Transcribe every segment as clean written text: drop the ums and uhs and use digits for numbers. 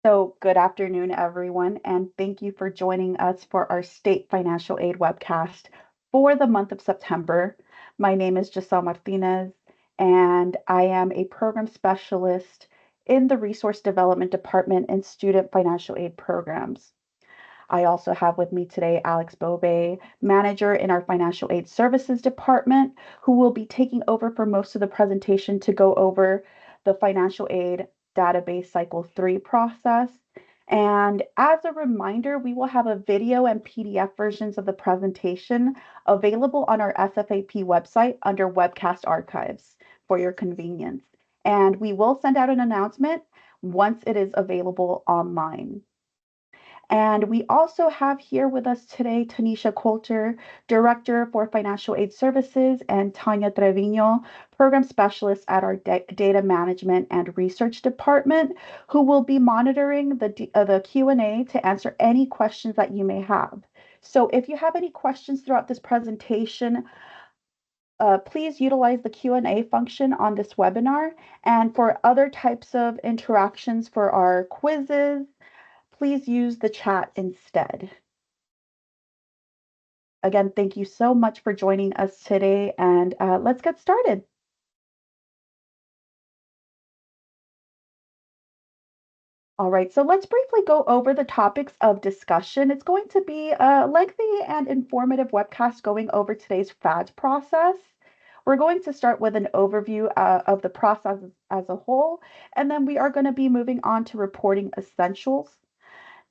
So, good afternoon, everyone, and thank you for joining us for our state financial aid webcast for the month of September. My name is Giselle Martinez, and I am a program specialist in the Resource Development Department in Student Financial Aid Programs. I also have with me today Alex Bobe, manager in our Financial Aid Services Department, who will be taking over for most of the presentation to go over the financial aid database cycle 3 process. And as a reminder, we will have a video and PDF versions of the presentation available on our SFAP website under Webcast Archives for your convenience. And we will send out an announcement once it is available online. And we also have here with us today Tanisha Coulter, Director for Financial Aid Services, and Tanya Trevino, Program Specialist at our Data Management and Research Department, who will be monitoring the Q&A to answer any questions that you may have. So if you have any questions throughout this presentation, please utilize the Q&A function on this webinar. And for other types of interactions for our quizzes, please use the chat instead. Again, thank you so much for joining us today, and let's get started. All right, so let's briefly go over the topics of discussion. It's going to be a lengthy and informative webcast going over today's FAD process. We're going to start with an overview of the process as a whole, and then we are going to be moving on to reporting essentials.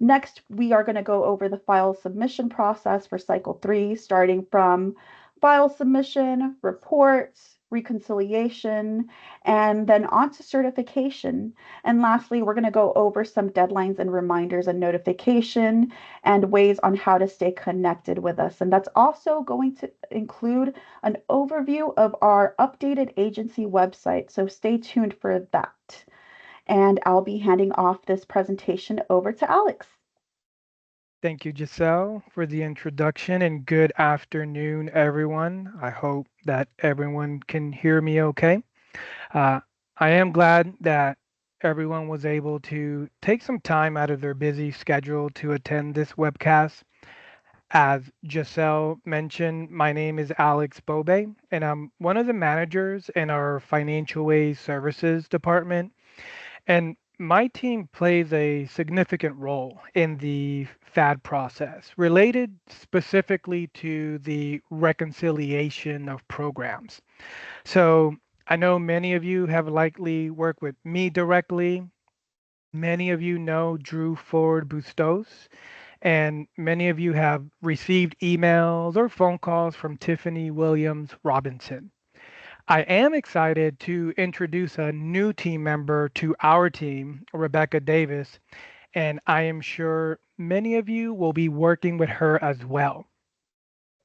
Next, we are going to go over the file submission process for cycle 3, starting from file submission, reports, reconciliation, and then on to certification. And lastly, we're going to go over some deadlines and reminders and notification and ways on how to stay connected with us. And that's also going to include an overview of our updated agency website. So stay tuned for that. And I'll be handing off this presentation over to Alex. Thank you, Giselle, for the introduction, and good afternoon, everyone. I hope that everyone can hear me okay. Uh, I am glad that everyone was able to take some time out of their busy schedule to attend this webcast. As Giselle mentioned, my name is Alex Bobe, and I'm one of the managers in our Financial Aid Services Department. And my team plays a significant role in the FAD process, related specifically to the reconciliation of programs. So I know many of you have likely worked with me directly. Many of you know Drew Ford Bustos, and many of you have received emails or phone calls from Tiffany Williams Robinson. I am excited to introduce a new team member to our team, Rebecca Davis, and I am sure many of you will be working with her as well.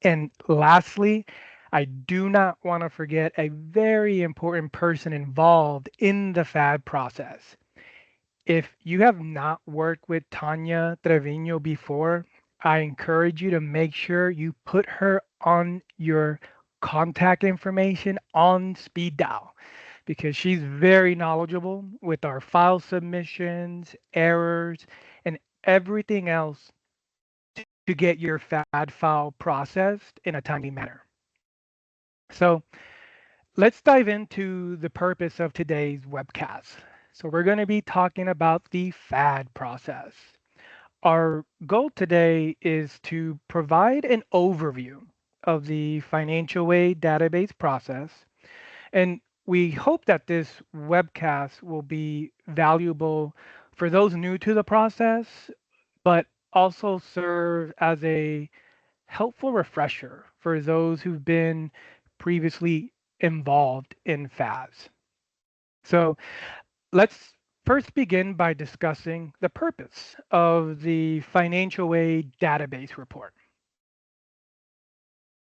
And lastly, I do not want to forget a very important person involved in the FAD process. If you have not worked with Tanya Trevino before, I encourage you to make sure you put her on your contact information on speed dial because she's very knowledgeable with our file submissions, errors, and everything else to get your FAD file processed in a timely manner. So let's dive into the purpose of today's webcast. So we're going to be talking about the FAD process. Our goal today is to provide an overview of the financial aid database process, and we hope that this webcast will be valuable for those new to the process, but also serve as a helpful refresher for those who've been previously involved in FAS. So let's first begin by discussing the purpose of the financial aid database report.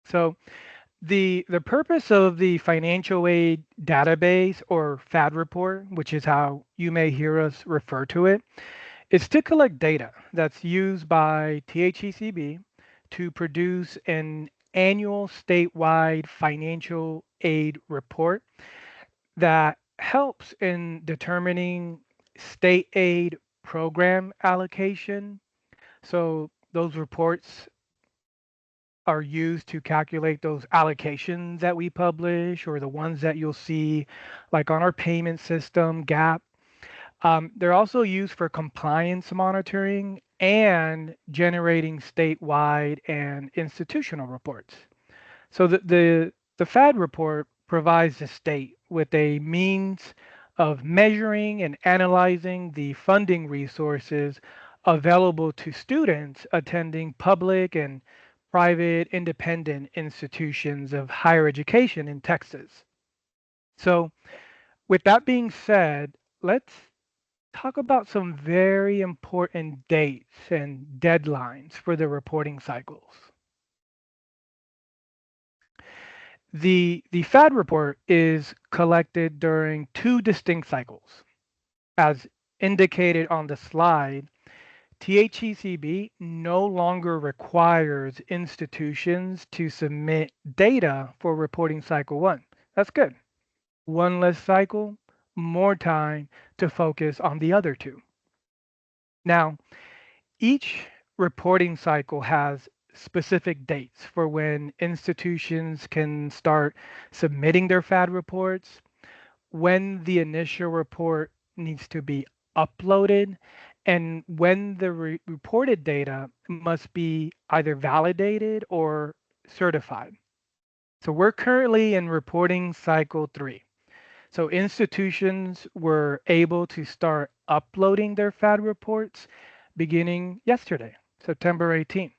So the purpose of the financial aid database or FAD report, which is how you may hear us refer to it, is to collect data that's used by THECB to produce an annual statewide financial aid report that helps in determining state aid program allocation. So those reports are used to calculate those allocations that we publish or the ones that you'll see like on our payment system, GAP. They're also used for compliance monitoring and generating statewide and institutional reports. So the FAD report provides the state with a means of measuring and analyzing the funding resources available to students attending public and private independent institutions of higher education in Texas. So, with that being said, let's talk about some very important dates and deadlines for the reporting cycles. The FAD report is collected during two distinct cycles. As indicated on the slide, THECB no longer requires institutions to submit data for reporting cycle one. That's good. One less cycle, more time to focus on the other two. Now, each reporting cycle has specific dates for when institutions can start submitting their FAD reports, when the initial report needs to be uploaded, and when the reported data must be either validated or certified. So we're currently in reporting cycle three. So institutions were able to start uploading their FAD reports beginning yesterday, September 18th.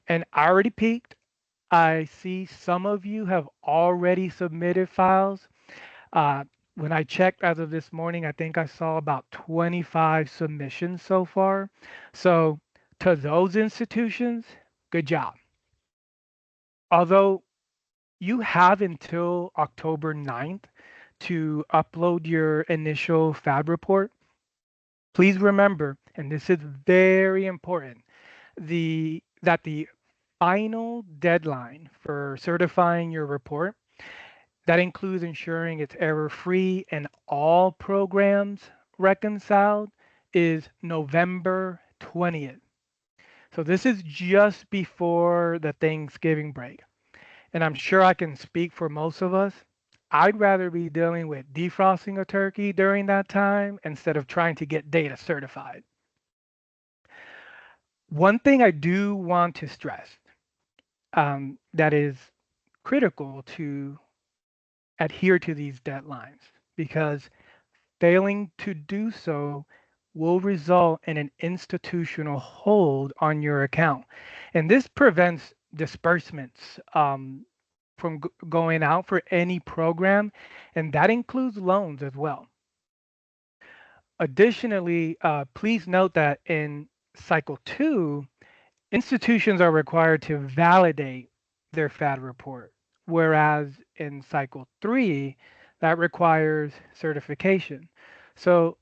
And I already peeked. I see some of you have already submitted files. Uh, when I checked as of this morning, I think I saw about 25 submissions so far. So to those institutions, good job. Although you have until October 9th to upload your initial FAB report, please remember, and this is very important, the final deadline for certifying your report that includes ensuring it's error-free and all programs reconciled is November 20th. So this is just before the Thanksgiving break. And I'm sure I can speak for most of us. I'd rather be dealing with defrosting a turkey during that time instead of trying to get data certified. One thing I do want to stress that is critical to adhere to these deadlines because failing to do so will result in an institutional hold on your account. And this prevents disbursements from going out for any program, and that includes loans as well. Additionally, please note that in cycle two, institutions are required to validate their FAD report, whereas in cycle three, that requires certification. So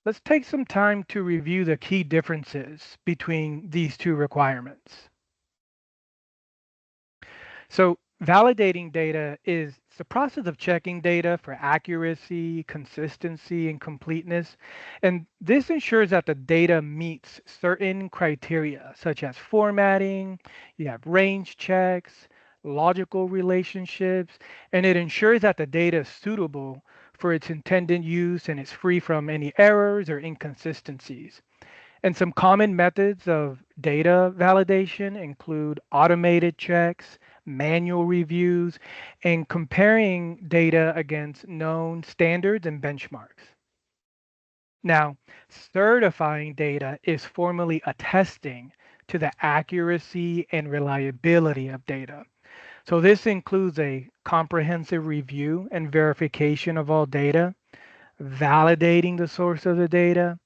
let's take some time to review the key differences between these two requirements. So validating data is the process of checking data for accuracy, consistency, and completeness. And this ensures that the data meets certain criteria, such as formatting, you have range checks, logical relationships, and it ensures that the data is suitable for its intended use and is free from any errors or inconsistencies. And some common methods of data validation include automated checks, manual reviews, and comparing data against known standards and benchmarks. Now, certifying data is formally attesting to the accuracy and reliability of data. So this includes a comprehensive review and verification of all data, validating the source of the data,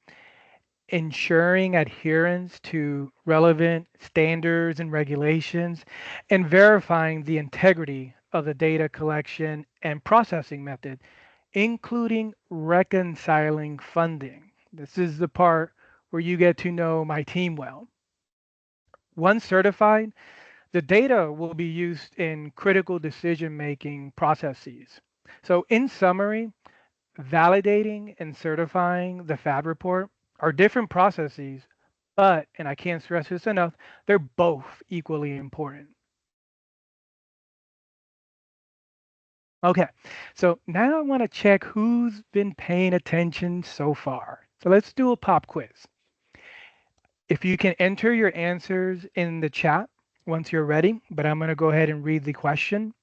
ensuring adherence to relevant standards and regulations, and verifying the integrity of the data collection and processing method, including reconciling funding. This is the part where you get to know my team well. Once certified, the data will be used in critical decision making processes. So, in summary, validating and certifying the FAD report are different processes, but, and I can't stress this enough, they're both equally important. Okay, so now I want to check who's been paying attention so far. So let's do a pop quiz. If you can enter your answers in the chat once you're ready, but I'm going to go ahead and read the question.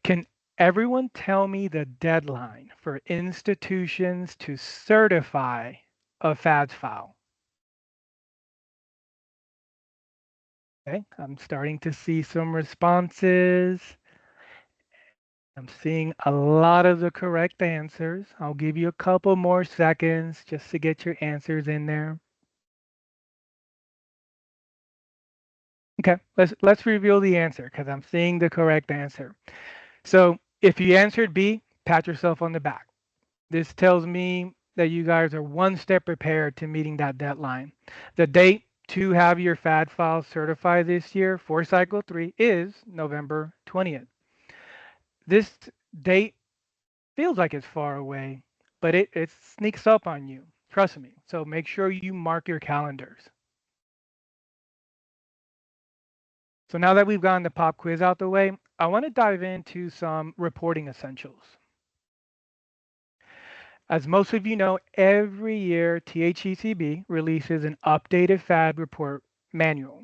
Can everyone tell me the deadline for institutions to certify a FATS? Okay, I'm starting to see some responses. I'm seeing a lot of the correct answers. I'll give you a couple more seconds just to get your answers in there. Okay, let's reveal the answer because I'm seeing the correct answer. So if you answered B, pat yourself on the back. This tells me that you guys are one step prepared to meeting that deadline. The date to have your FAD files certified this year for cycle 3 is November 20th. This date feels like it's far away, but it sneaks up on you. Trust me. So make sure you mark your calendars. So now that we've gotten the pop quiz out the way, I want to dive into some reporting essentials. As most of you know, every year THECB releases an updated FAD report manual.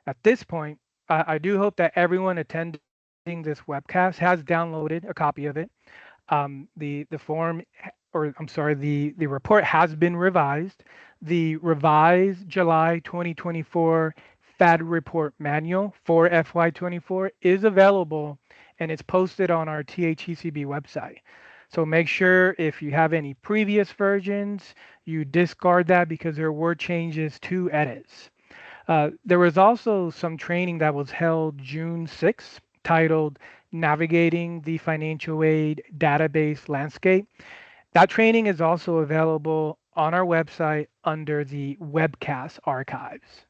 At this point, I do hope that everyone attending this webcast has downloaded a copy of it. The form, or I'm sorry, the report has been revised. The revised July 2024 FAD report manual for FY24 is available and it's posted on our THECB website. So make sure if you have any previous versions, you discard that because there were changes to edits. There was also some training that was held June 6th titled Navigating the Financial Aid Database Landscape. That training is also available on our website under the Webcast archives.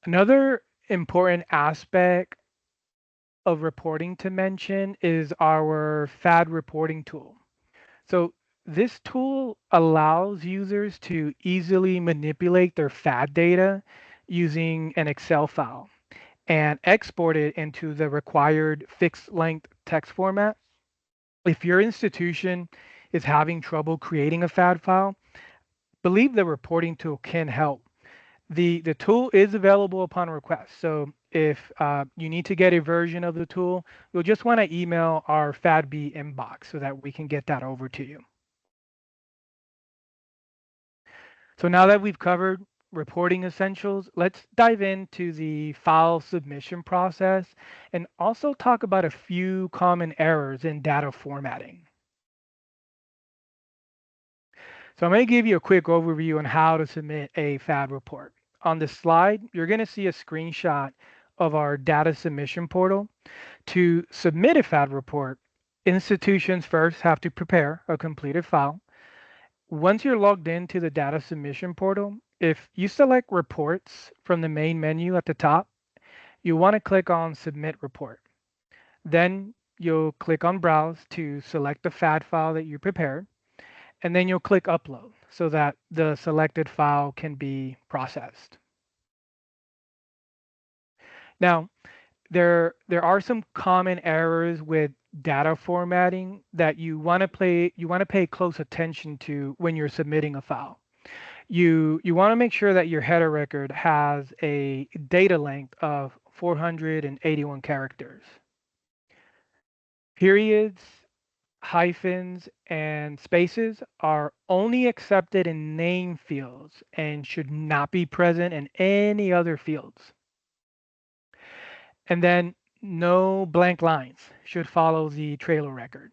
Another important aspect of reporting to mention is our FAD reporting tool. So this tool allows users to easily manipulate their FAD data using an Excel file and export it into the required fixed length text format. If your institution is having trouble creating a FAD file, believe the reporting tool can help. The tool is available upon request. So if you need to get a version of the tool, you'll just want to email our FADB inbox so that we can get that over to you. So now that we've covered reporting essentials, let's dive into the file submission process and also talk about a few common errors in data formatting. So I'm going to give you a quick overview on how to submit a FAD report. On this slide, you're going to see a screenshot of our data submission portal. To submit a FAD report, institutions first have to prepare a completed file. Once you're logged into the data submission portal, if you select reports from the main menu at the top, you want to click on submit report. Then you'll click on browse to select the FAD file that you prepared, and then you'll click upload so that the selected file can be processed. Now, there are some common errors with data formatting that you want to pay close attention to when you're submitting a file. You want to make sure that your header record has a data length of 481 characters. Periods, hyphens, and spaces are only accepted in name fields and should not be present in any other fields. And then no blank lines should follow the trailer record.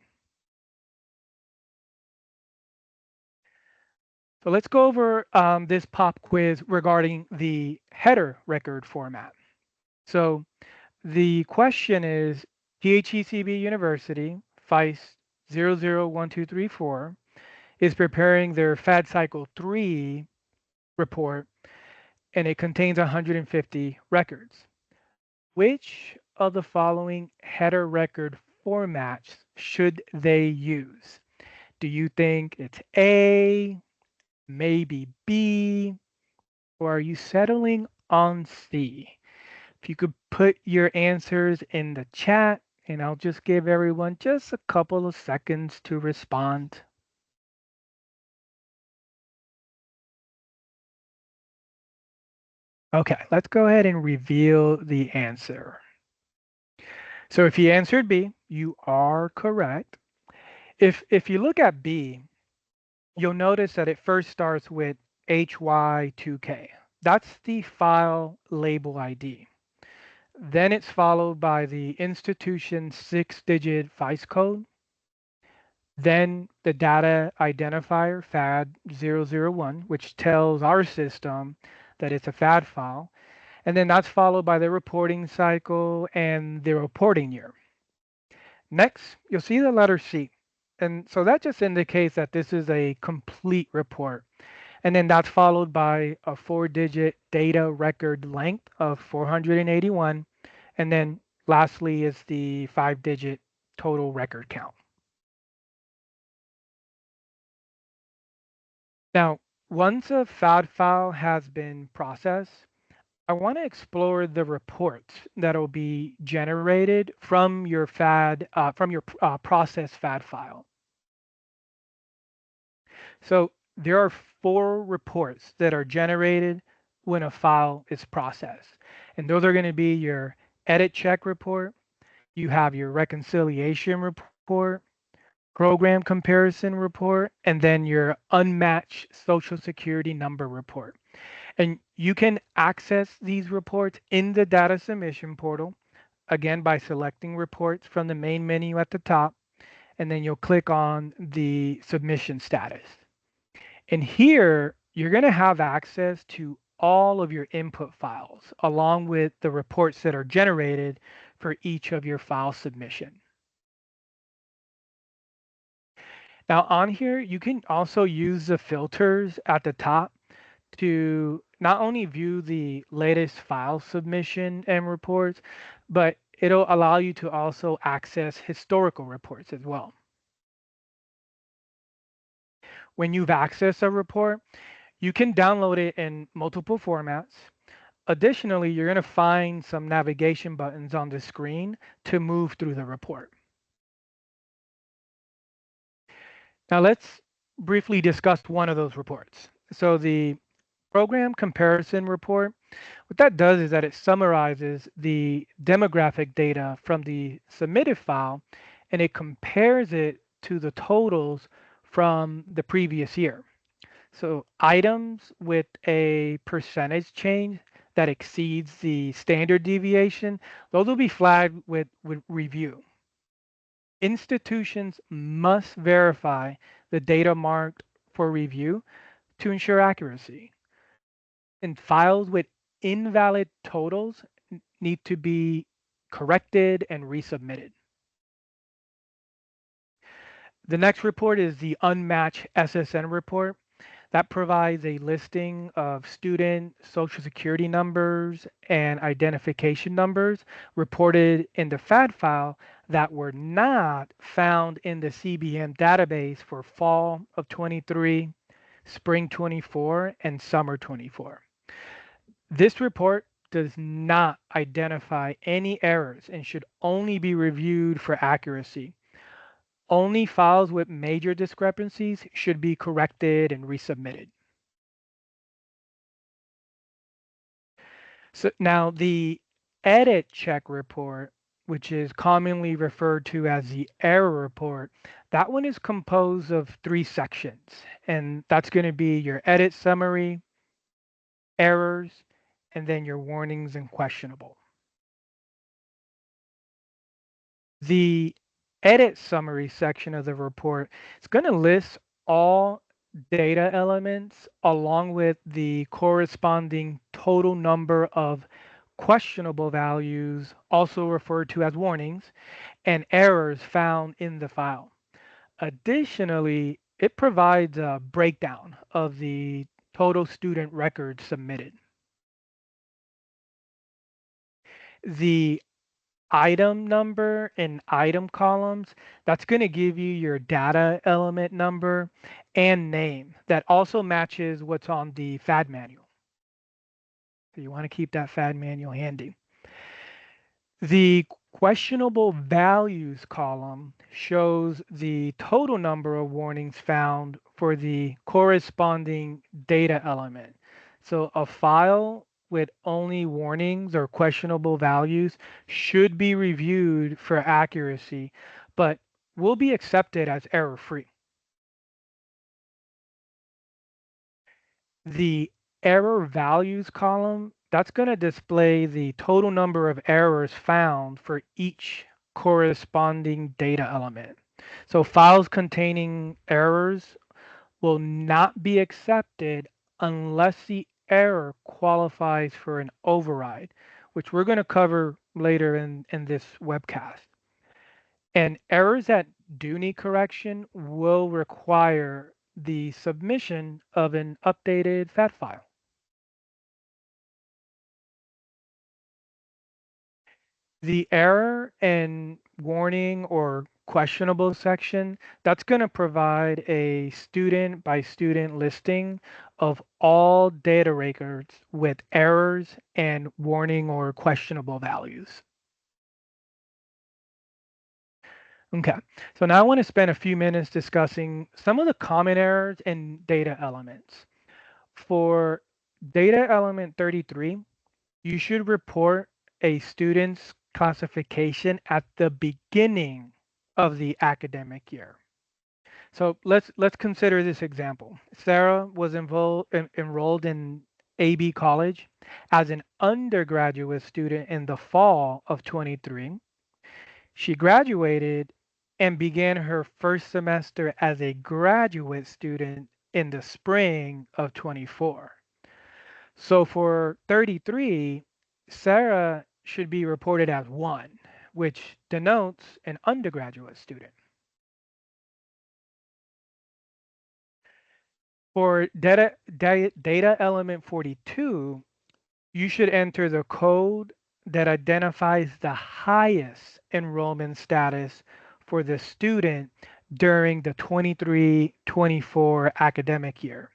So let's go over this pop quiz regarding the header record format. So the question is THECB University, FICE 001234, is preparing their FAD Cycle 3 report and it contains 150 records. Which of the following header record formats should they use? Do you think it's A, maybe B, or are you settling on C? If you could put your answers in the chat, and I'll just give everyone just a couple of seconds to respond. Okay, let's go ahead and reveal the answer. So if you answered B, you are correct. If you look at B, you'll notice that it first starts with HY2K. That's the file label ID. Then it's followed by the institution 6-digit FICE code, then the data identifier FAD001, which tells our system that it's a FAD file, and then that's followed by the reporting cycle and the reporting year. Next, you'll see the letter C. And so that just indicates that this is a complete report. And then that's followed by a 4-digit data record length of 481. And then lastly is the 5-digit total record count. Now, once a FAD file has been processed, I want to explore the reports that'll be generated from your process FAD file. So there are 4 reports that are generated when a file is processed. And those are going to be your edit check report, you have your reconciliation report, program comparison report, and then your unmatched social security number report. And you can access these reports in the data submission portal, again by selecting reports from the main menu at the top, and then you'll click on the submission status. And here, you're going to have access to all of your input files, along with the reports that are generated for each of your file submission. Now on here, you can also use the filters at the top to not only view the latest file submission and reports, but it'll allow you to also access historical reports as well. When you've accessed a report, you can download it in multiple formats. Additionally, you're going to find some navigation buttons on the screen to move through the report. Now let's briefly discuss one of those reports. So the program comparison report, what that does is that it summarizes the demographic data from the submitted file and it compares it to the totals from the previous year. So items with a percentage change that exceeds the standard deviation, those will be flagged with review. Institutions must verify the data marked for review to ensure accuracy. And files with invalid totals need to be corrected and resubmitted. The next report is the unmatched SSN report. That provides a listing of student social security numbers and identification numbers reported in the FAD file that were not found in the CBM database for fall of 23, spring 24, and summer 24. This report does not identify any errors and should only be reviewed for accuracy. Only files with major discrepancies should be corrected and resubmitted. So now the edit check report, which is commonly referred to as the error report, that one is composed of 3 sections, and that's going to be your edit summary, errors, and then your warnings and questionable. The edit summary section of the report is going to list all data elements along with the corresponding total number of questionable values, also referred to as warnings, and errors found in the file. Additionally, it provides a breakdown of the total student records submitted. The item number and item columns, that's going to give you your data element number and name that also matches what's on the FAD manual. So you want to keep that FAD manual handy. The questionable values column shows the total number of warnings found for the corresponding data element. So a file with only warnings or questionable values should be reviewed for accuracy, but will be accepted as error-free. The error values column, that's going to display the total number of errors found for each corresponding data element. So files containing errors will not be accepted unless the error qualifies for an override, which we're going to cover later in this webcast. And errors that do need correction will require the submission of an updated FAT file. The error and warning or questionable section, that's going to provide a student by student listing of all data records with errors and warning or questionable values. Okay, so now I want to spend a few minutes discussing some of the common errors in data elements. For data element 33, you should report a student's classification at the beginning of the academic year. So let's consider this example. Sarah was enrolled in AB College as an undergraduate student in the fall of 23. She graduated and began her first semester as a graduate student in the spring of 24. So for 33, Sarah should be reported as 1, which denotes an undergraduate student. For data element 42, you should enter the code that identifies the highest enrollment status for the student during the 23-24 academic year.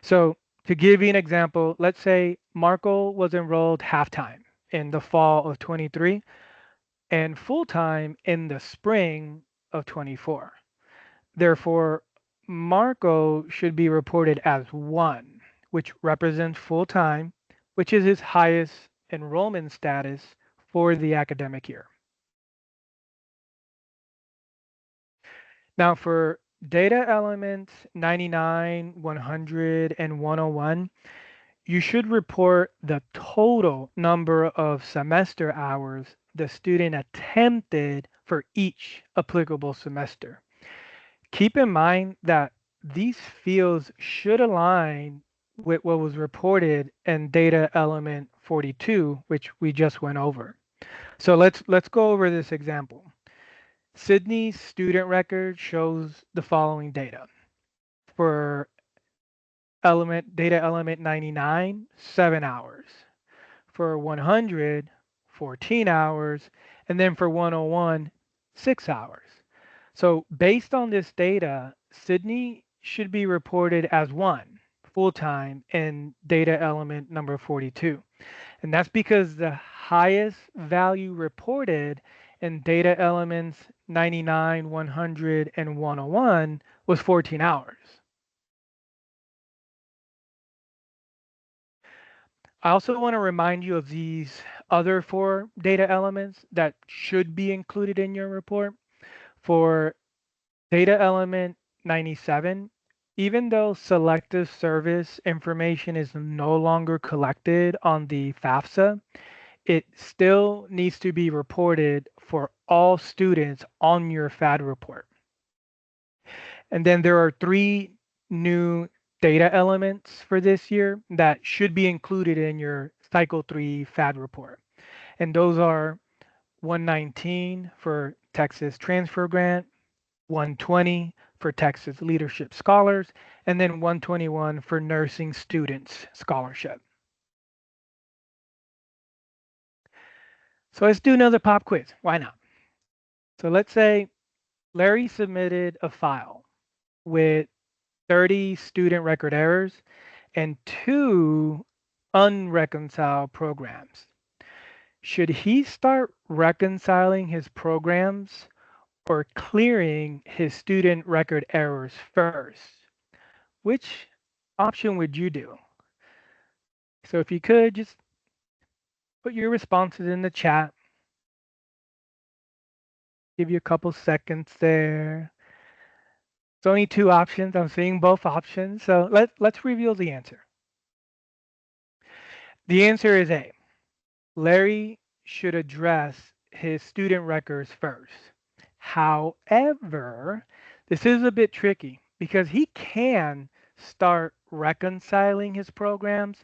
So to give you an example, let's say Marco was enrolled half-time in the fall of 23 and full-time in the spring of 24. Therefore, Marco should be reported as 1, which represents full-time, which is his highest enrollment status for the academic year. Now for data elements 99, 100, and 101, you should report the total number of semester hours the student attempted for each applicable semester. Keep in mind that these fields should align with what was reported in data element 42, which we just went over. So let's go over this example. Sydney's student record shows the following data. For data element 99, 7 hours. For 100, 14 hours. And then for 101, 6 hours. So based on this data, Sydney should be reported as 1 full-time in data element number 42. And that's because the highest value reported in data elements 99, 100, and 101 was 14 hours. I also want to remind you of these other 4 data elements that should be included in your report. For data element 97, even though selective service information is no longer collected on the FAFSA, it still needs to be reported for all students on your FAD report. And then there are 3 new data elements for this year that should be included in your cycle 3 FAD report. And those are 119 for Texas Transfer Grant, 120 for Texas Leadership Scholars, and then 121 for Nursing Students Scholarship. So let's do another pop quiz. Why not? So let's say Larry submitted a file with 30 student record errors and two unreconciled programs. Should he start reconciling his programs or clearing his student record errors first? Which option would you do? So if you could just put your responses in the chat, give you a couple seconds there. It's only two options. I'm seeing both options. So let's reveal the answer. The answer is A. Larry should address his student records first. However, this is a bit tricky because he can start reconciling his programs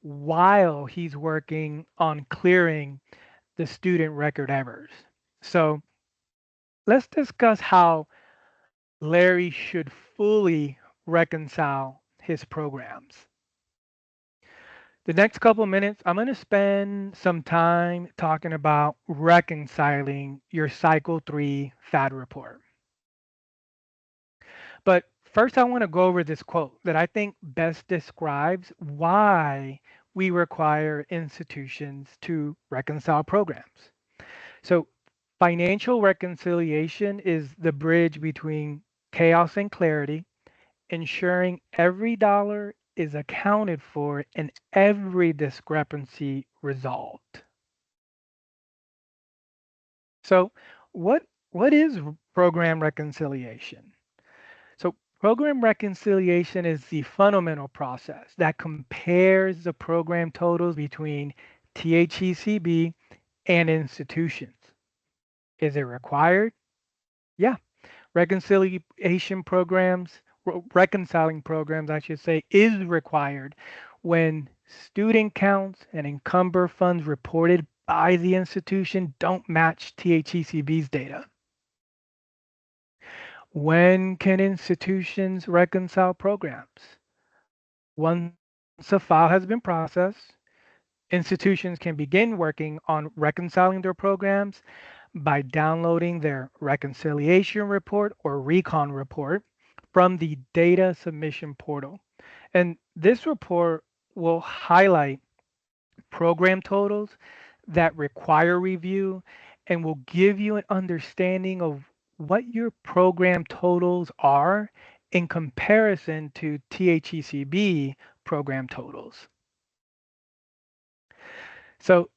while he's working on clearing the student record errors. So let's discuss how Larry should fully reconcile his programs. The next couple of minutes, I'm going to spend some time talking about reconciling your cycle 3 FAD report. But first, I want to go over this quote that I think best describes why we require institutions to reconcile programs. So, financial reconciliation is the bridge between chaos and clarity, ensuring every dollar is accounted for and every discrepancy resolved. So, what is program reconciliation? So, program reconciliation is the fundamental process that compares the program totals between THECB and institutions. Is it required? Yeah. Reconciling programs, I should say, is required when student counts and encumber funds reported by the institution don't match THECB's data. When can institutions reconcile programs? Once a file has been processed, institutions can begin working on reconciling their programs by downloading their reconciliation report or recon report from the data submission portal. And this report will highlight program totals that require review and will give you an understanding of what your program totals are in comparison to THECB program totals. So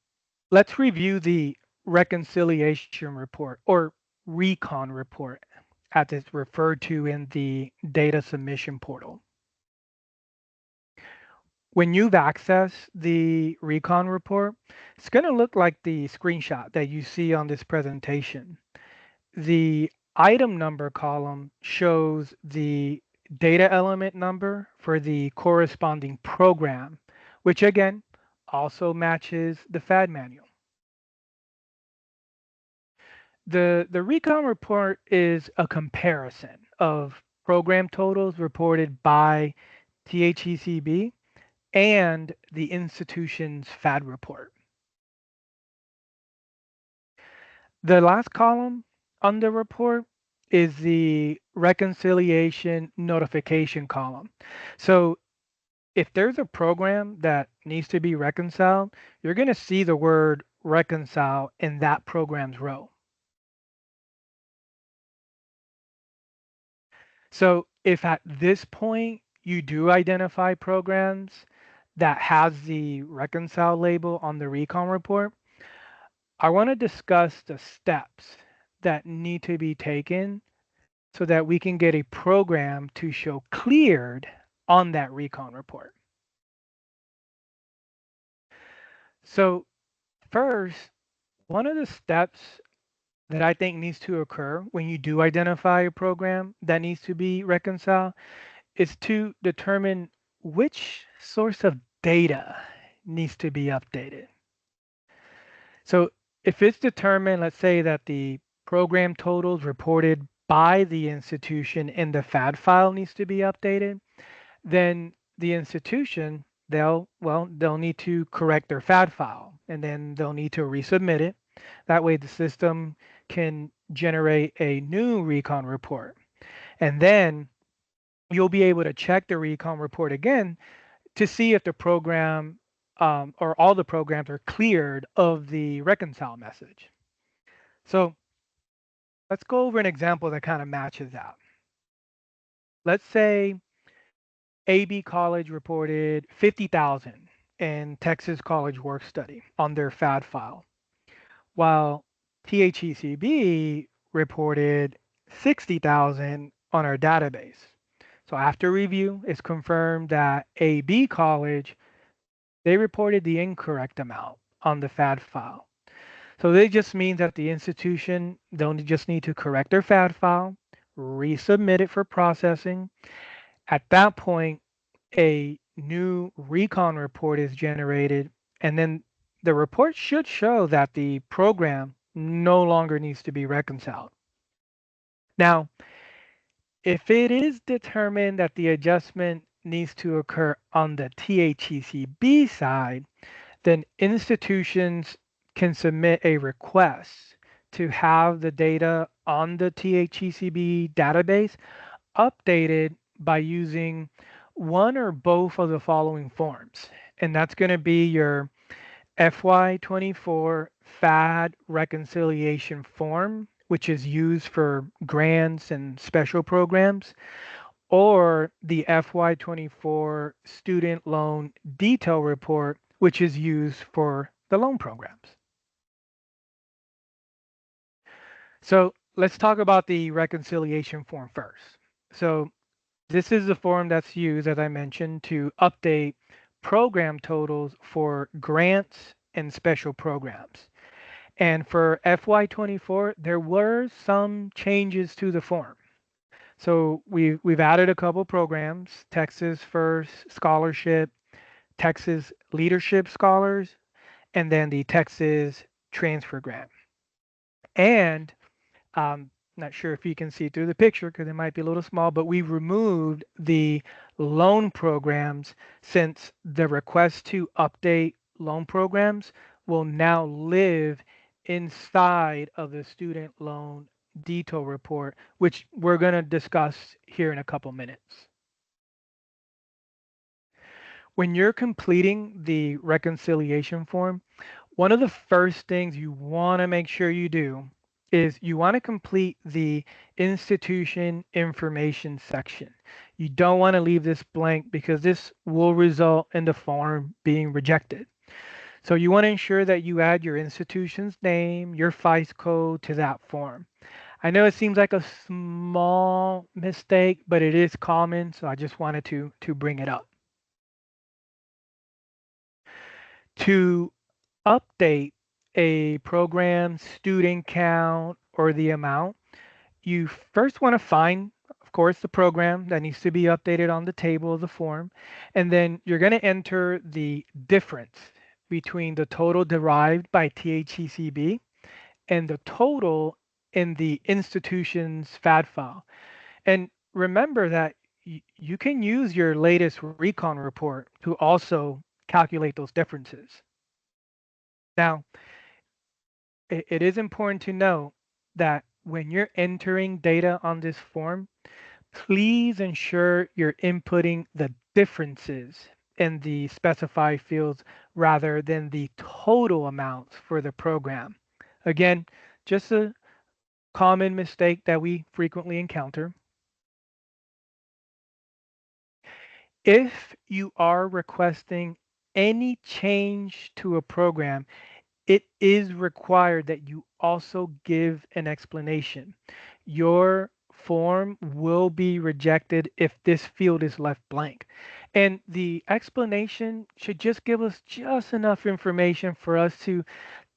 let's review the reconciliation report or recon report as it's referred to in the data submission portal. When you've accessed the recon report, it's going to look like the screenshot that you see on this presentation. The item number column shows the data element number for the corresponding program, which again also matches the FAD manual. The recon report is a comparison of program totals reported by THECB and the institution's FAD report. The last column on the report is the reconciliation notification column. So if there's a program that needs to be reconciled, you're going to see the word reconcile in that program's row. So if at this point you do identify programs that has the reconcile label on the recon report, I want to discuss the steps that need to be taken so that we can get a program to show cleared on that recon report. So first, one of the steps that I think needs to occur when you do identify a program that needs to be reconciled is to determine which source of data needs to be updated. So if it's determined, let's say that the program totals reported by the institution in the FAD file needs to be updated, then the institution, they'll need to correct their FAD file and then they'll need to resubmit it. That way, the system can generate a new recon report. And then you'll be able to check the recon report again to see if the program or all the programs are cleared of the reconcile message. So let's go over an example that kind of matches that. Let's say AB College reported 50,000 in Texas College Work Study on their FAD file, while THECB reported 60,000 on our database. So after review, it's confirmed that AB College, they reported the incorrect amount on the FAD file. So they just means that the institution, they'll just need to correct their FAD file, resubmit it for processing. At that point, a new recon report is generated, and then the report should show that the program no longer needs to be reconciled. Now, if it is determined that the adjustment needs to occur on the THECB side, then institutions can submit a request to have the data on the THECB database updated by using one or both of the following forms. And that's going to be your FY24 FAD reconciliation form, which is used for grants and special programs, or the FY24 student loan detail report, which is used for the loan programs. So let's talk about the reconciliation form first. So this is the form that's used, as I mentioned, to update program totals for grants and special programs. And for FY24, there were some changes to the form. So we've added a couple programs, Texas First Scholarship, Texas Leadership Scholars, and then the Texas Transfer Grant. And not sure if you can see through the picture because it might be a little small, but we removed the loan programs since the request to update loan programs will now live inside of the student loan detail report, which we're going to discuss here in a couple minutes. When you're completing the reconciliation form, one of the first things you want to make sure you do is you want to complete the institution information section. You don't want to leave this blank because this will result in the form being rejected. So you want to ensure that you add your institution's name, your FICE code to that form. I know it seems like a small mistake, but it is common, so I just wanted to bring it up. To update a program student count or the amount, you first want to find, of course, the program that needs to be updated on the table of the form, and then you're going to enter the difference between the total derived by THECB and the total in the institution's FAD file. And remember that you can use your latest recon report to also calculate those differences. Now, it is important to know that when you're entering data on this form, please ensure you're inputting the differences in the specified fields rather than the total amounts for the program. Again, just a common mistake that we frequently encounter. If you are requesting any change to a program, it is required that you also give an explanation. Your form will be rejected if this field is left blank. And the explanation should just give us just enough information for us to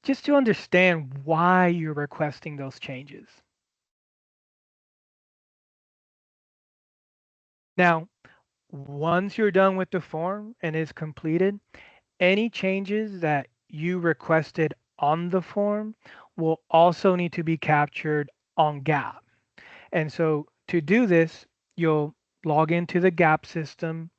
just to understand why you're requesting those changes. Now, once you're done with the form and it's completed, any changes that you requested on the form will also need to be captured on GAP. And so to do this, you'll log into the GAP system,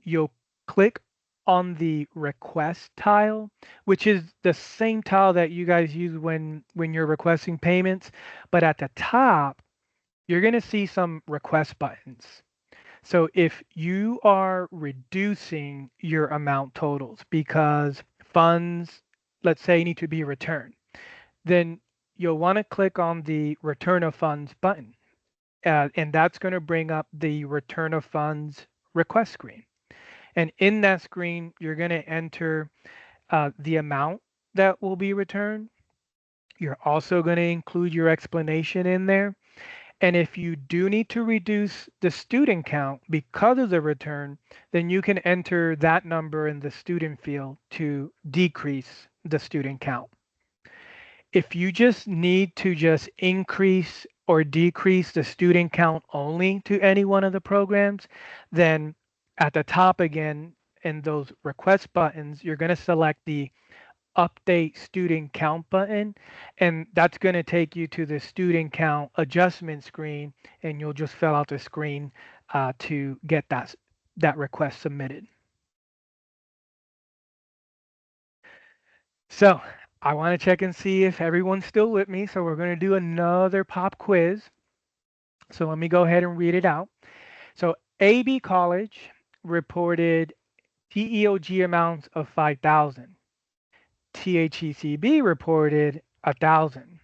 you'll click on the request tile, which is the same tile that you guys use when you're requesting payments, but at the top, you're going to see some request buttons. So if you are reducing your amount totals because funds, let's say, need to be returned, then you'll want to click on the return of funds button. And that's going to bring up the return of funds request screen. And in that screen, you're going to enter the amount that will be returned. You're also going to include your explanation in there. And if you do need to reduce the student count because of the return, then you can enter that number in the student field to decrease the student count. If you just need to just increase or decrease the student count only to any one of the programs, then at the top again in those request buttons, you're going to select the update student count button, and that's going to take you to the student count adjustment screen, and you'll just fill out the screen to get that request submitted. So I want to check and see if everyone's still with me. So we're going to do another pop quiz. So let me go ahead and read it out. So AB College reported TEOG amounts of 5,000. THECB reported 1,000.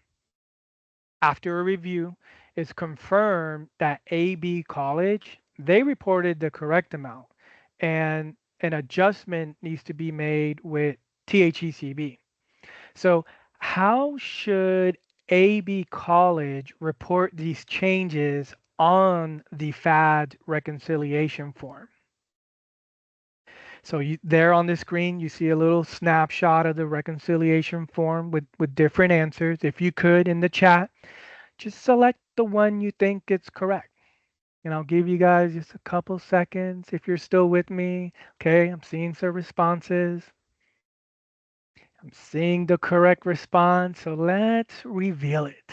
After a review, it's confirmed that AB College, they reported the correct amount and an adjustment needs to be made with THECB. So how should AB College report these changes on the FAD reconciliation form? So there on the screen, you see a little snapshot of the reconciliation form with different answers. If you could, in the chat, just select the one you think is correct. And I'll give you guys just a couple seconds if you're still with me. Okay, I'm seeing some responses. I'm seeing the correct response, so let's reveal it.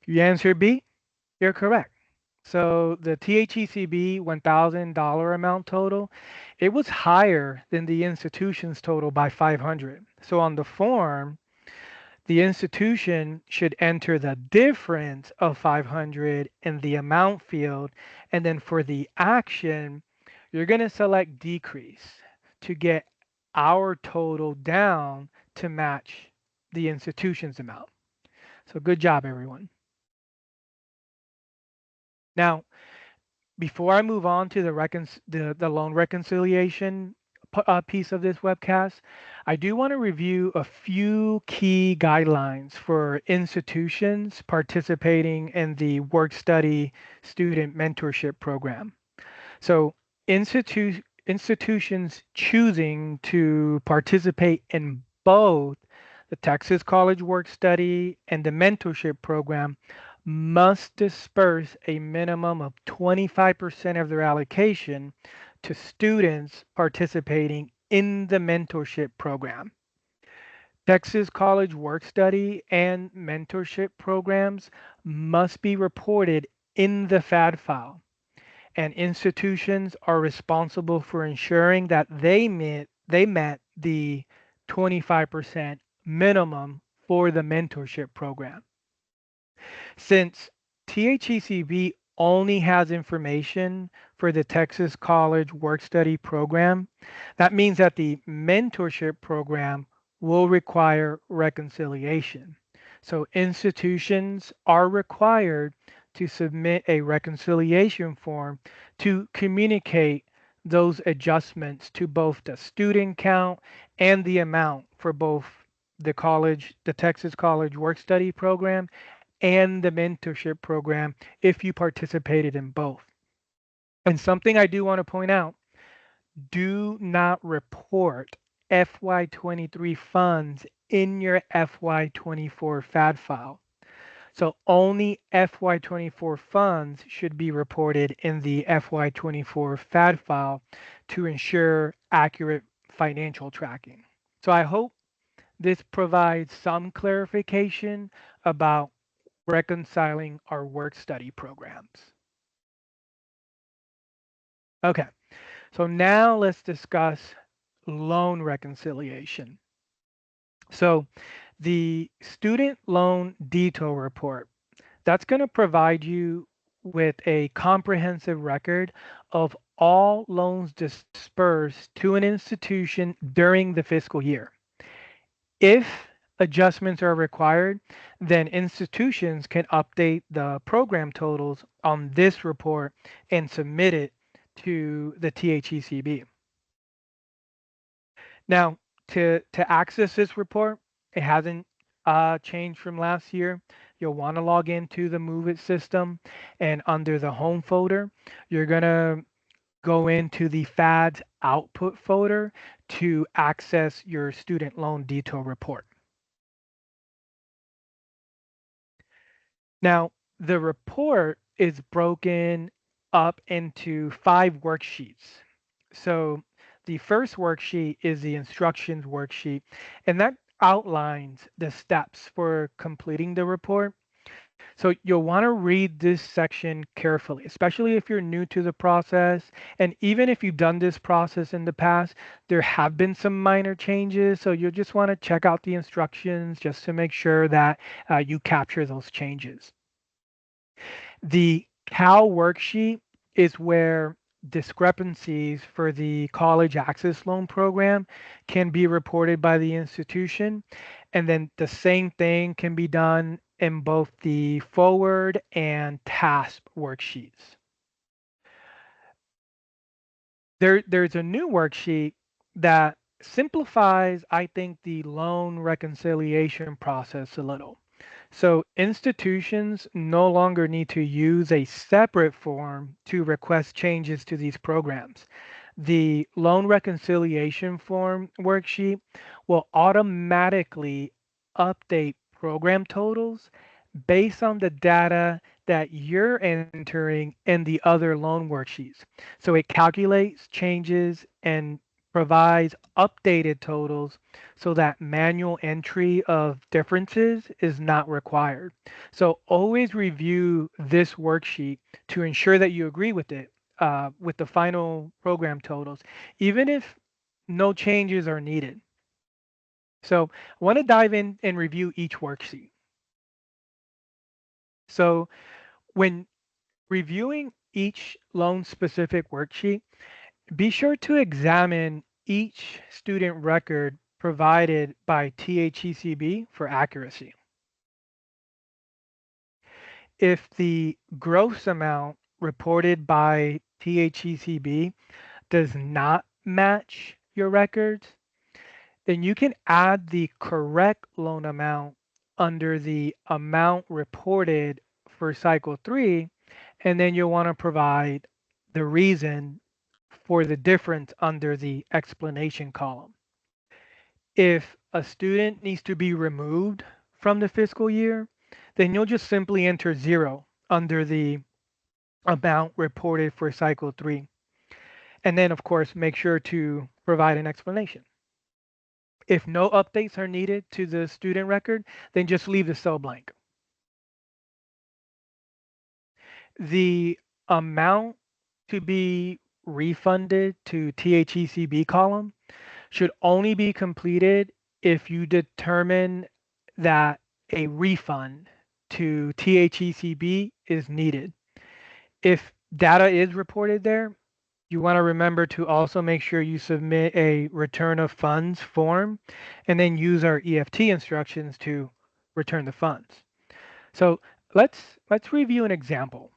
If you answer B, you're correct. So the THECB $1,000 amount total, it was higher than the institution's total by 500. So on the form, the institution should enter the difference of 500 in the amount field. And then for the action, you're going to select decrease to get our total down to match the institution's amount. So good job, everyone. Now, before I move on to the loan reconciliation piece of this webcast, I do want to review a few key guidelines for institutions participating in the work study student mentorship program. So institutions choosing to participate in both the Texas College Work Study and the mentorship program must disperse a minimum of 25% of their allocation to students participating in the mentorship program. Texas College Work Study and mentorship programs must be reported in the FAD file, and institutions are responsible for ensuring that they met the 25% minimum for the mentorship program. Since THECB only has information for the Texas College Work Study program, that means that the mentorship program will require reconciliation. So institutions are required to submit a reconciliation form to communicate those adjustments to both the student count and the amount for both the Texas College Work Study program and the mentorship program if you participated in both. And something I do want to point out, do not report FY23 funds in your FY24 FAD file. So only FY24 funds should be reported in the FY24 FAD file to ensure accurate financial tracking. So I hope this provides some clarification about reconciling our work study programs. Okay, So now let's discuss loan reconciliation. So the student loan detail report, that's going to provide you with a comprehensive record of all loans dispersed to an institution during the fiscal year. If adjustments are required, then institutions can update the program totals on this report and submit it to the THECB. Now, to access this report, it hasn't changed from last year. You'll want to log into the Move It system, and under the Home folder, you're gonna go into the FADS output folder to access your student loan detail report. Now, the report is broken up into 5 worksheets. So the first worksheet is the instructions worksheet, and that outlines the steps for completing the report. So you'll want to read this section carefully, especially if you're new to the process. And even if you've done this process in the past, there have been some minor changes. So you'll just want to check out the instructions just to make sure that you capture those changes. The Cal worksheet is where discrepancies for the college access loan program can be reported by the institution. And then the same thing can be done in both the forward and task worksheets. There's a new worksheet that simplifies, I think, the loan reconciliation process a little. So institutions no longer need to use a separate form to request changes to these programs. The loan reconciliation form worksheet will automatically update program totals based on the data that you're entering in the other loan worksheets. So it calculates changes and provides updated totals so that manual entry of differences is not required. So always review this worksheet to ensure that you agree with it, with the final program totals, even if no changes are needed. So I want to dive in and review each worksheet. So when reviewing each loan specific worksheet, be sure to examine each student record provided by THECB for accuracy. If the gross amount reported by THECB does not match your records, then you can add the correct loan amount under the amount reported for cycle 3, and then you'll want to provide the reason for the difference under the explanation column. If a student needs to be removed from the fiscal year, then you'll just simply enter 0 under the amount reported for cycle 3. And then, of course, make sure to provide an explanation. If no updates are needed to the student record, then just leave the cell blank. The amount to be refunded to THECB column should only be completed if you determine that a refund to THECB is needed. If data is reported there, you want to remember to also make sure you submit a return of funds form and then use our EFT instructions to return the funds. So let's review an example.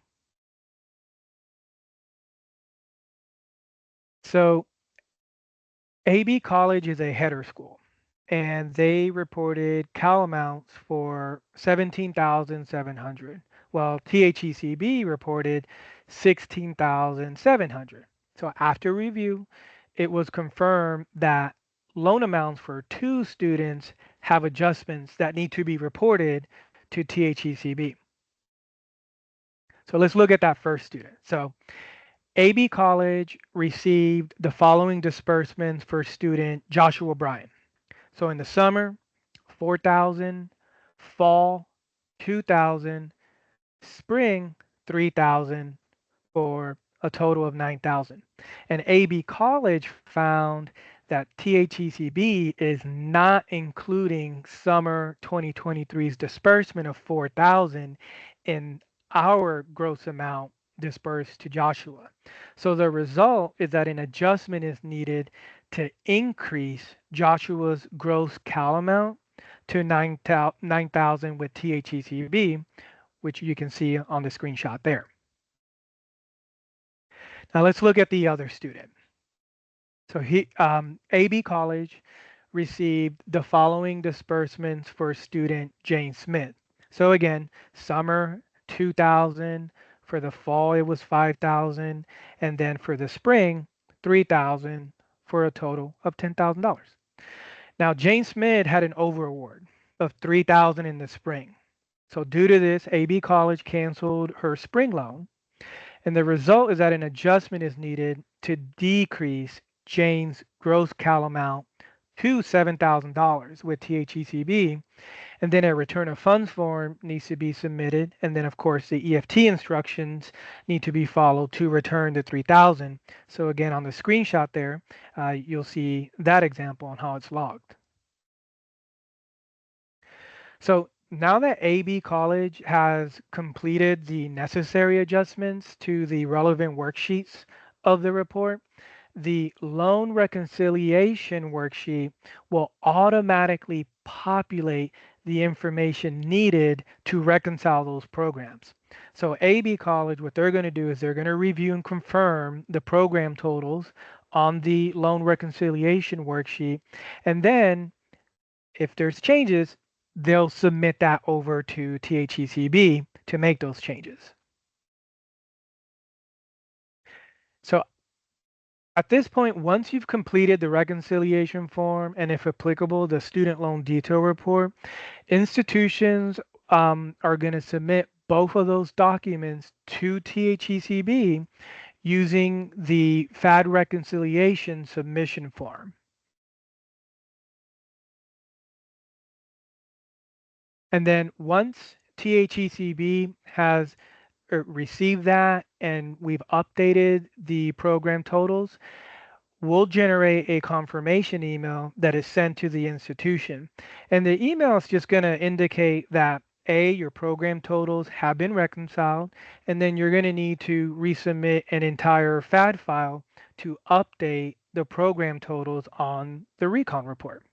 So AB College is a header school, and they reported Cal amounts for 17,700, while THECB reported 16,700. So after review, it was confirmed that loan amounts for 2 students have adjustments that need to be reported to THECB. So let's look at that first student. So AB College received the following disbursements for student Joshua Bryan. So in the summer, 4,000, fall, 2,000, spring, 3,000 for a total of 9,000. And AB College found that THECB is not including summer 2023's disbursement of 4,000 in our gross amount dispersed to Joshua. So the result is that an adjustment is needed to increase Joshua's gross cal amount to 9,000 with THECB, which you can see on the screenshot there. Now let's look at the other student. So AB College received the following disbursements for student Jane Smith. So again, summer 2,000, for the fall it was 5,000, and then for the spring 3,000 for a total of $10,000. Now Jane Smith had an over award of 3,000 in the spring. So due to this, AB College canceled her spring loan, and the result is that an adjustment is needed to decrease Jane's gross cal amount to $7,000 with THECB, and then a return of funds form needs to be submitted, and then of course the EFT instructions need to be followed to return the 3,000. So again, on the screenshot there, you'll see that example on how it's logged. So now that AB College has completed the necessary adjustments to the relevant worksheets of the report, the loan reconciliation worksheet will automatically populate the information needed to reconcile those programs. So AB College, what they're going to do is they're going to review and confirm the program totals on the loan reconciliation worksheet, and then if there's changes, they'll submit that over to THECB to make those changes. So at this point, once you've completed the reconciliation form and if applicable, the student loan detail report, institutions are going to submit both of those documents to THECB using the FAD reconciliation submission form. And then once THECB has received that and we've updated the program totals, we'll generate a confirmation email that is sent to the institution. And the email is just going to indicate that your program totals have been reconciled, and then you're going to need to resubmit an entire FAD file to update the program totals on the recon report.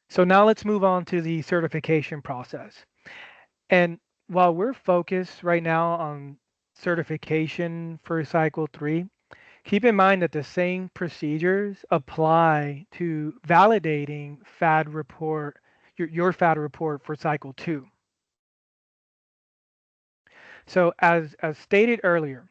So now let's move on to the certification process. And while we're focused right now on certification for cycle 3, keep in mind that the same procedures apply to validating FAD report, your FAD report for cycle 2. So as stated earlier,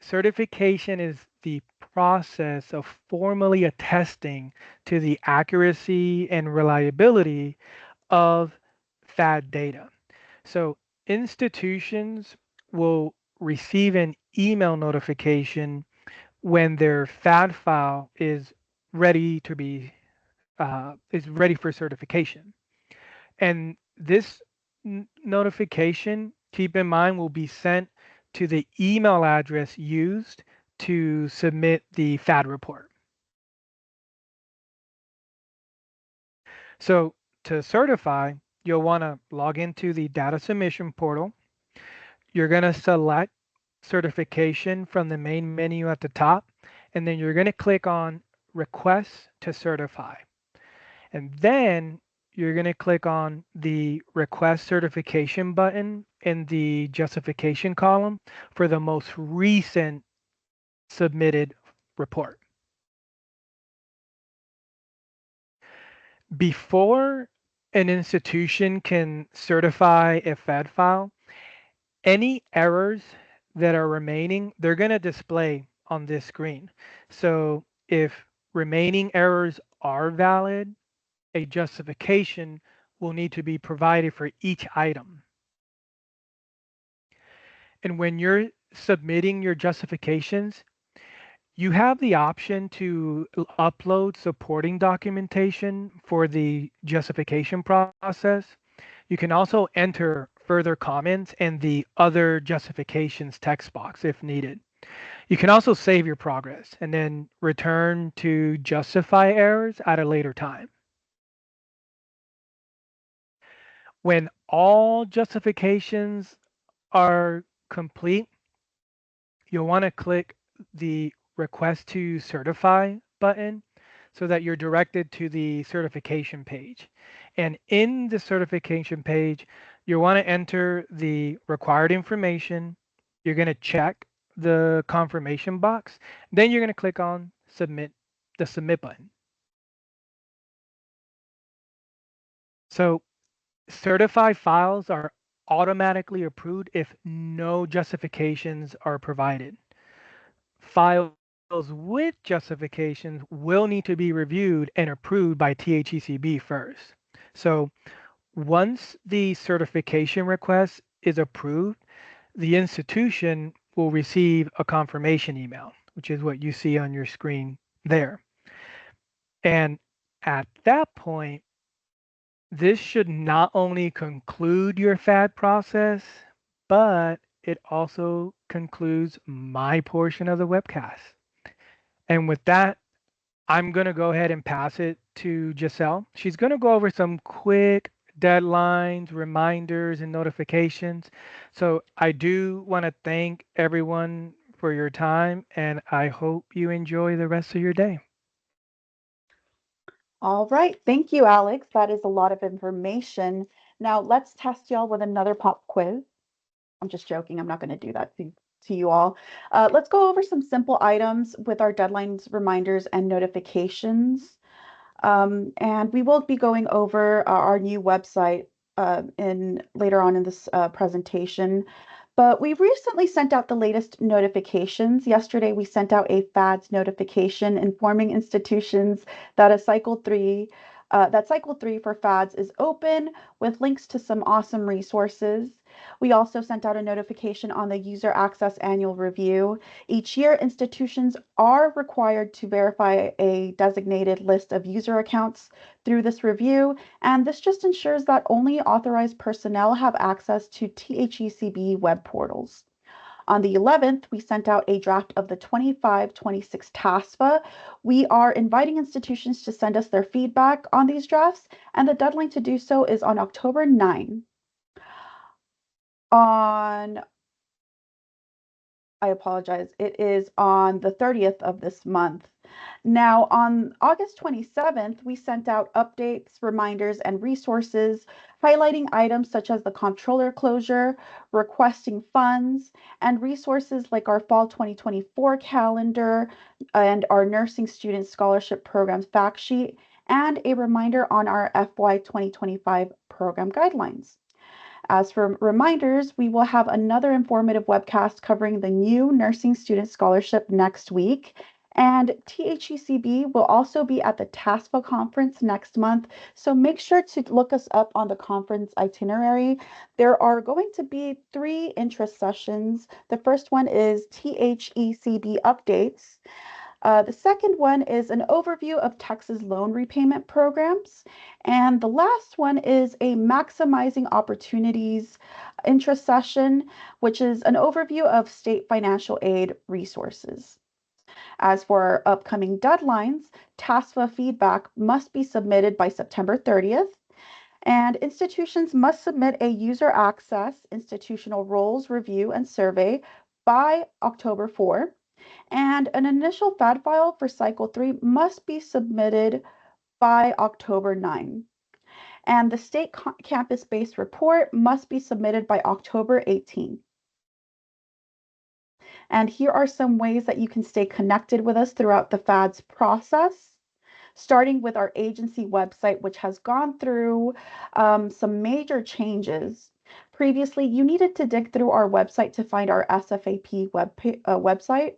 certification is the process of formally attesting to the accuracy and reliability of FAD data. So institutions will receive an email notification when their FAD file ready to be is ready for certification. And this notification, keep in mind, will be sent to the email address used to submit the FAD report. So to certify, you'll want to log into the data submission portal. You're going to select certification from the main menu at the top, and then you're going to click on request to certify. And then you're going to click on the request certification button in the justification column for the most recent submitted report. Before an institution can certify a FAD file, any errors that are remaining, they're going to display on this screen. So if remaining errors are valid, a justification will need to be provided for each item. And when you're submitting your justifications, you have the option to upload supporting documentation for the justification process. You can also enter further comments and the other justifications text box if needed. You can also save your progress and then return to justify errors at a later time. When all justifications are complete, you'll want to click the request to certify button so that you're directed to the certification page. And in the certification page, you'll want to enter the required information. You're going to check the confirmation box. Then you're going to click on the submit button. So certified files are automatically approved if no justifications are provided. Files with justifications will need to be reviewed and approved by THECB first. So once the certification request is approved, the institution will receive a confirmation email, which is what you see on your screen there. And at that point, this should not only conclude your FAD process, but it also concludes my portion of the webcast. And with that, I'm going to go ahead and pass it to Giselle. She's going to go over some quick deadlines, reminders, and notifications. So I do want to thank everyone for your time, and I hope you enjoy the rest of your day. All right. Thank you, Alex. That is a lot of information. Now let's test y'all with another pop quiz. I'm just joking. I'm not going to do that to you all. Let's go over some simple items with our deadlines, reminders, and notifications. And we will be going over our new website in later on in this presentation. But we recently sent out the latest notifications. Yesterday, we sent out a FADS notification informing institutions that cycle three for FADS is open with links to some awesome resources. We also sent out a notification on the user access annual review. Each year, institutions are required to verify a designated list of user accounts through this review, and this just ensures that only authorized personnel have access to THECB web portals. On the 11th, we sent out a draft of the 25-26 TASFA. We are inviting institutions to send us their feedback on these drafts, and the deadline to do so is on October 9. On I apologize. It is on the 30th of this month. Now, on August 27th, we sent out updates, reminders, and resources highlighting items such as the comptroller closure, requesting funds, and resources like our fall 2024 calendar and our nursing student scholarship program fact sheet, and a reminder on our FY 2025 program guidelines. As for reminders, we will have another informative webcast covering the new Nursing Student Scholarship next week. And THECB will also be at the TASFA conference next month. So make sure to look us up on the conference itinerary. There are going to be 3 interest sessions. The first one is THECB updates. The second one is an overview of Texas loan repayment programs. And the last one is a maximizing opportunities interest session, which is an overview of state financial aid resources. As for our upcoming deadlines, TASFA feedback must be submitted by September 30th, and institutions must submit a user access institutional roles review and survey by October 4. And an initial FAD file for cycle 3 must be submitted by October 9. And the state campus-based report must be submitted by October 18. And here are some ways that you can stay connected with us throughout the FADS process, starting with our agency website, which has gone through some major changes. Previously, you needed to dig through our website to find our SFAP website.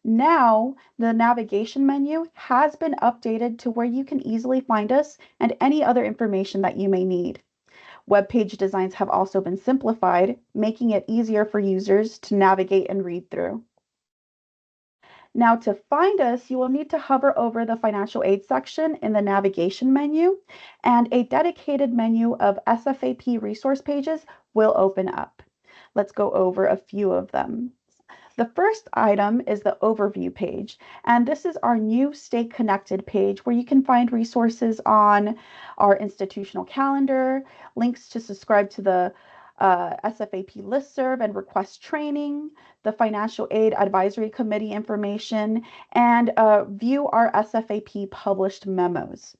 Now, the navigation menu has been updated to where you can easily find us and any other information that you may need. Web page designs have also been simplified, making it easier for users to navigate and read through. Now, to find us, you will need to hover over the financial aid section in the navigation menu, and a dedicated menu of SFAP resource pages will open up. Let's go over a few of them. The first item is the overview page, and this is our new Stay Connected page where you can find resources on our institutional calendar, links to subscribe to the SFAP listserv and request training, the Financial Aid Advisory Committee information, and view our SFAP published memos.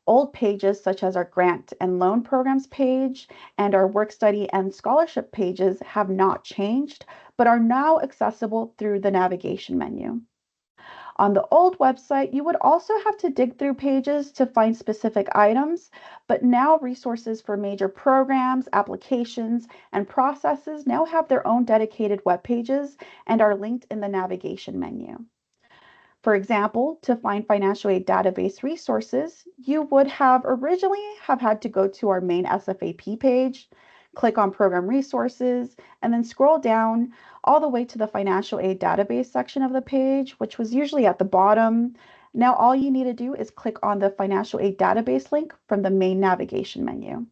Old pages such as our grant and loan programs page and our work study and scholarship pages have not changed, but are now accessible through the navigation menu. On the old website, you would also have to dig through pages to find specific items, but now resources for major programs, applications, and processes now have their own dedicated web pages and are linked in the navigation menu. For example, to find financial aid database resources, you would have originally have had to go to our main SFAP page, click on program resources, and then scroll down all the way to the financial aid database section of the page, which was usually at the bottom. Now all you need to do is click on the financial aid database link from the main navigation menu.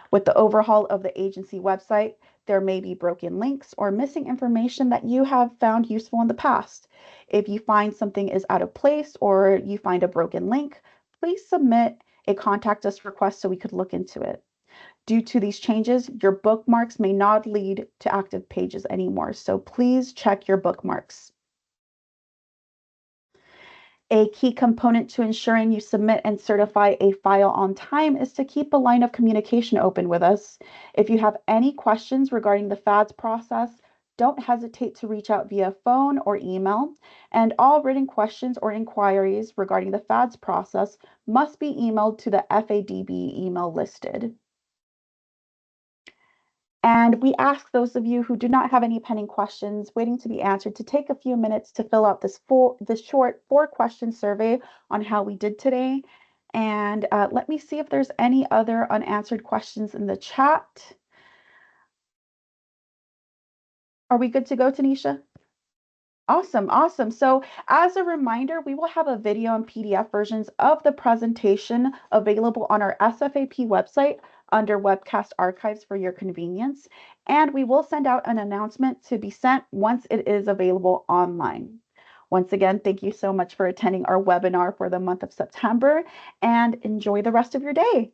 With the overhaul of the agency website, there may be broken links or missing information that you have found useful in the past. If you find something is out of place or you find a broken link, please submit a contact us request so we could look into it. Due to these changes, your bookmarks may not lead to active pages anymore, so please check your bookmarks. A key component to ensuring you submit and certify a file on time is to keep a line of communication open with us. If you have any questions regarding the FADS process, don't hesitate to reach out via phone or email, and all written questions or inquiries regarding the FADS process must be emailed to the FADB email listed. And we ask those of you who do not have any pending questions waiting to be answered to take a few minutes to fill out this short 4-question survey on how we did today. And let me see if there's any other unanswered questions in the chat. Are we good to go, Tanisha? Awesome, awesome. So as a reminder, we will have a video and PDF versions of the presentation available on our SFAP website under Webcast Archives for your convenience. And we will send out an announcement to be sent once it is available online. Once again, thank you so much for attending our webinar for the month of September and enjoy the rest of your day.